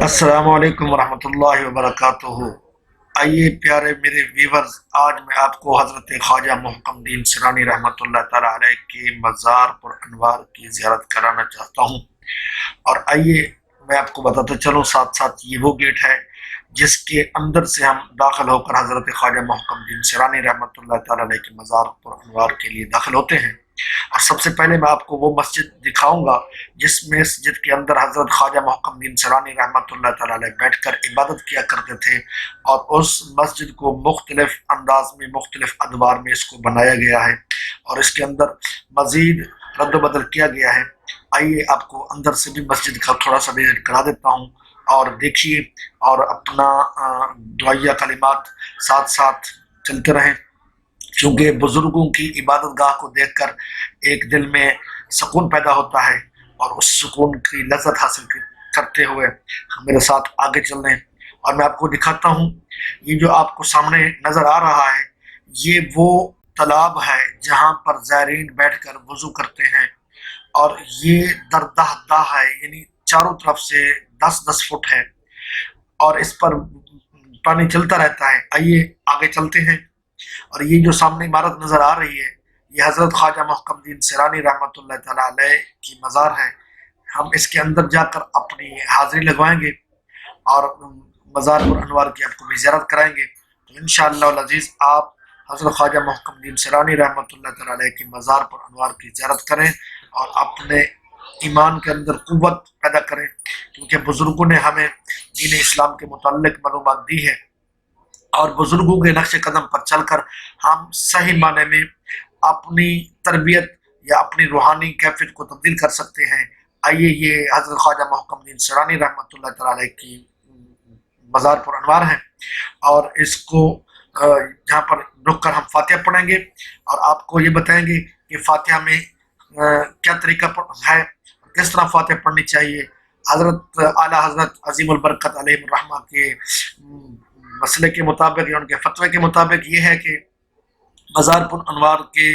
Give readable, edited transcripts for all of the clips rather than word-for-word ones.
السلام علیکم ورحمۃ اللہ وبرکاتہ۔ آئیے پیارے میرے ویورز، آج میں آپ کو حضرت خواجہ محکم الدین سیرانی رحمۃ اللہ تعالیٰ علیہ کے مزار پر انوار کی زیارت کرانا چاہتا ہوں۔ اور آئیے میں آپ کو بتاتا چلوں ساتھ ساتھ، یہ وہ گیٹ ہے جس کے اندر سے ہم داخل ہو کر حضرت خواجہ محکم الدین سیرانی رحمۃ اللہ تعالیٰ علیہ کے مزار پر انوار کے لیے داخل ہوتے ہیں۔ اور سب سے پہلے میں آپ کو وہ مسجد دکھاؤں گا جس مسجد کے اندر حضرت خواجہ محکم الدین سیرانی رحمۃ اللہ تعالیٰ علیہ بیٹھ کر عبادت کیا کرتے تھے، اور اس مسجد کو مختلف انداز میں، مختلف ادوار میں اس کو بنایا گیا ہے اور اس کے اندر مزید رد و بدل کیا گیا ہے۔ آئیے آپ کو اندر سے بھی مسجد کا تھوڑا سا وزٹ کرا دیتا ہوں، اور دیکھیے اور اپنا دعائیہ کلمات ساتھ ساتھ چلتے رہیں، کیونکہ بزرگوں کی عبادت گاہ کو دیکھ کر ایک دل میں سکون پیدا ہوتا ہے، اور اس سکون کی لذت حاصل کرتے ہوئے میرے ساتھ آگے چل رہے ہیں۔ اور میں آپ کو دکھاتا ہوں، یہ جو آپ کو سامنے نظر آ رہا ہے، یہ وہ تالاب ہے جہاں پر زائرین بیٹھ کر وضو کرتے ہیں، اور یہ دردہ دہ ہے، یعنی چاروں طرف سے 10-10 فٹ ہے، اور اس پر پانی چلتا رہتا ہے۔ آئیے آگے چلتے ہیں۔ اور یہ جو سامنے عمارت نظر آ رہی ہے، یہ حضرت خواجہ محکم الدین سیرانی رحمۃ اللہ تعالیٰ علیہ کی مزار ہے۔ ہم اس کے اندر جا کر اپنی حاضری لگوائیں گے اور مزار پر انوار کی آپ کو بھی زیارت کرائیں گے۔ تو انشاءاللہ العزیز آپ حضرت خواجہ محکم الدین سیرانی رحمۃ اللہ تعالیٰ علیہ کی مزار پر انوار کی زیارت کریں اور اپنے ایمان کے اندر قوت پیدا کریں، کیونکہ بزرگوں نے ہمیں دین اسلام کے متعلق معلومات دی ہے، اور بزرگوں کے نقش قدم پر چل کر ہم صحیح معنی میں اپنی تربیت یا اپنی روحانی کیفیت کو تبدیل کر سکتے ہیں۔ آئیے یہ حضرت خواجہ محکم الدین سیرانی رحمۃ اللہ تعالیٰ علیہ کی مزار پر انوار ہیں، اور اس کو جہاں پر رک کر ہم فاتحہ پڑھیں گے، اور آپ کو یہ بتائیں گے کہ فاتحہ میں کیا طریقہ ہے، کس طرح فاتحہ پڑھنی چاہیے۔ حضرت اعلیٰ حضرت عظیم البرکت علیہ الرحمہ کے مسئلے کے مطابق یا ان کے فتوے کے مطابق یہ ہے کہ مزار پر انوار کے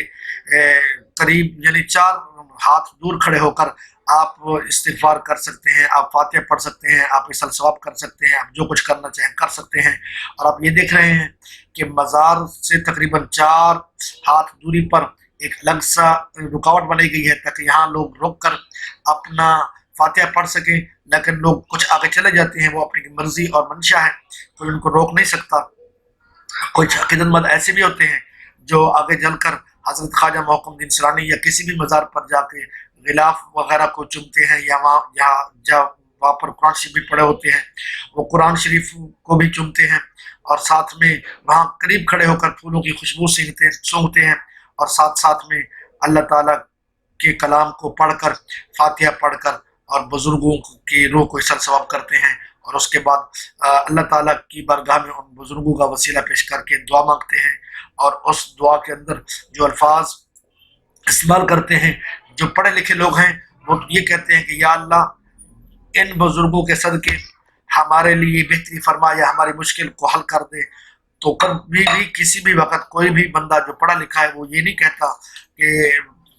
قریب، یعنی 4 ہاتھ دور کھڑے ہو کر آپ استغفار کر سکتے ہیں، آپ فاتحہ پڑھ سکتے ہیں، آپ اصل ثواب کر سکتے ہیں، آپ جو کچھ کرنا چاہیں کر سکتے ہیں۔ اور آپ یہ دیکھ رہے ہیں کہ مزار سے تقریباً 4 ہاتھ دوری پر ایک الگ سا رکاوٹ بنائی گئی ہے، تاکہ یہاں لوگ رک کر اپنا فاتحہ پڑھ سکیں، لیکن لوگ کچھ آگے چلے جاتے ہیں، وہ اپنی مرضی اور منشا ہے، کوئی ان کو روک نہیں سکتا۔ کچھ عقیدت مند ایسے بھی ہوتے ہیں جو آگے چل کر حضرت خواجہ محکم الدین سیرانی یا کسی بھی مزار پر جا کے غلاف وغیرہ کو چومتے ہیں، یا وہاں پر قرآن شریف بھی پڑھے ہوتے ہیں، وہ قرآن شریف کو بھی چومتے ہیں، اور ساتھ میں وہاں قریب کھڑے ہو کر پھولوں کی خوشبو سونگھتے ہیں، اور ساتھ ساتھ میں اللہ تعالیٰ کے کلام کو پڑھ کر، فاتحہ پڑھ کر، اور بزرگوں کی روح کو اصل ثواب کرتے ہیں، اور اس کے بعد اللہ تعالیٰ کی بارگاہ میں ان بزرگوں کا وسیلہ پیش کر کے دعا مانگتے ہیں، اور اس دعا کے اندر جو الفاظ استعمال کرتے ہیں، جو پڑھے لکھے لوگ ہیں وہ یہ کہتے ہیں کہ یا اللہ، ان بزرگوں کے صدقے ہمارے لیے بہتری فرما، یا ہماری مشکل کو حل کر دے۔ تو کبھی بھی کسی بھی وقت کوئی بھی بندہ جو پڑھا لکھا ہے وہ یہ نہیں کہتا کہ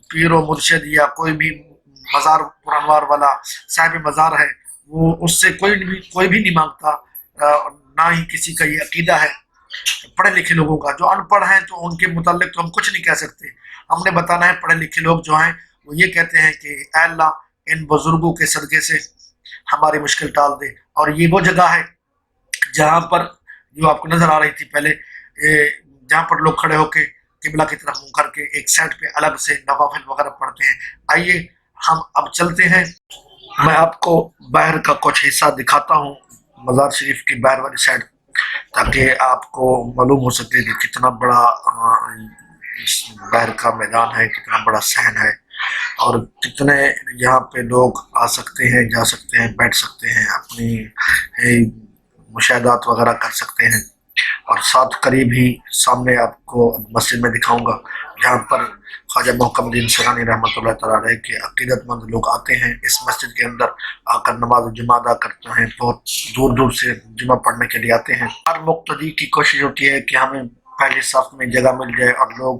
پیر و مرشد یا کوئی بھی مزار پر انوار والا صاحب مزار ہے، وہ اس سے کوئی بھی نہیں مانگتا، نہ ہی کسی کا یہ عقیدہ ہے پڑھے لکھے لوگوں کا۔ جو ان پڑھ ہیں تو ان کے متعلق تو ہم کچھ نہیں کہہ سکتے، ہم نے بتانا ہے پڑھے لکھے لوگ جو ہیں وہ یہ کہتے ہیں کہ اے اللہ، ان بزرگوں کے صدقے سے ہماری مشکل ٹال دے۔ اور یہ وہ جگہ ہے جہاں پر، جو آپ کو نظر آ رہی تھی پہلے، جہاں پر لوگ کھڑے ہو کے قبلہ کی طرف منہ کر کے ایک سائڈ پہ الگ سے نوافل وغیرہ پڑھتے ہیں۔ آئیے ہم اب چلتے ہیں، میں آپ کو باہر کا کچھ حصہ دکھاتا ہوں، مزار شریف کی باہر والی سائڈ، تاکہ آپ کو معلوم ہو سکے کہ کتنا بڑا باہر کا میدان ہے، کتنا بڑا صحن ہے، اور کتنے یہاں پہ لوگ آ سکتے ہیں، جا سکتے ہیں، بیٹھ سکتے ہیں، اپنی مشاہدات وغیرہ کر سکتے ہیں۔ اور ساتھ قریب ہی سامنے آپ کو مسجد میں دکھاؤں گا، جہاں پر خواجہ محکم الدین سیرانی رحمۃ اللہ تعالیٰ علیہ کے عقیدت مند لوگ آتے ہیں، اس مسجد کے اندر آ کر نماز جمعہ ادا کرتے ہیں، بہت دور دور سے جمعہ پڑھنے کے لیے آتے ہیں۔ ہر مقتدی کی کوشش ہوتی ہے کہ ہمیں پہلی صف میں جگہ مل جائے اور لوگ